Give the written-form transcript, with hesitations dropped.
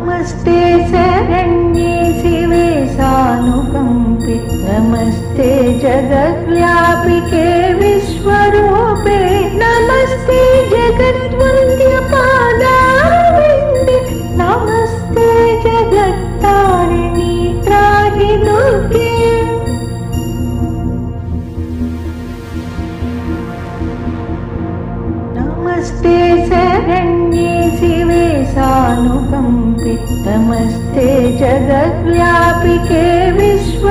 नमस्ते शरण्ये शिवे सानुकंपे, नमस्ते जगद्व्यापिके विश्वरूपे, नमस्ते जगद्वन्द्य पादारविन्दे, नमस्ते जगत्तारिणी त्राहि दुर्गे। नमस्ते शरण्ये शिवे सानुकंपे, नमस्ते जगद्व्यापिके विश्व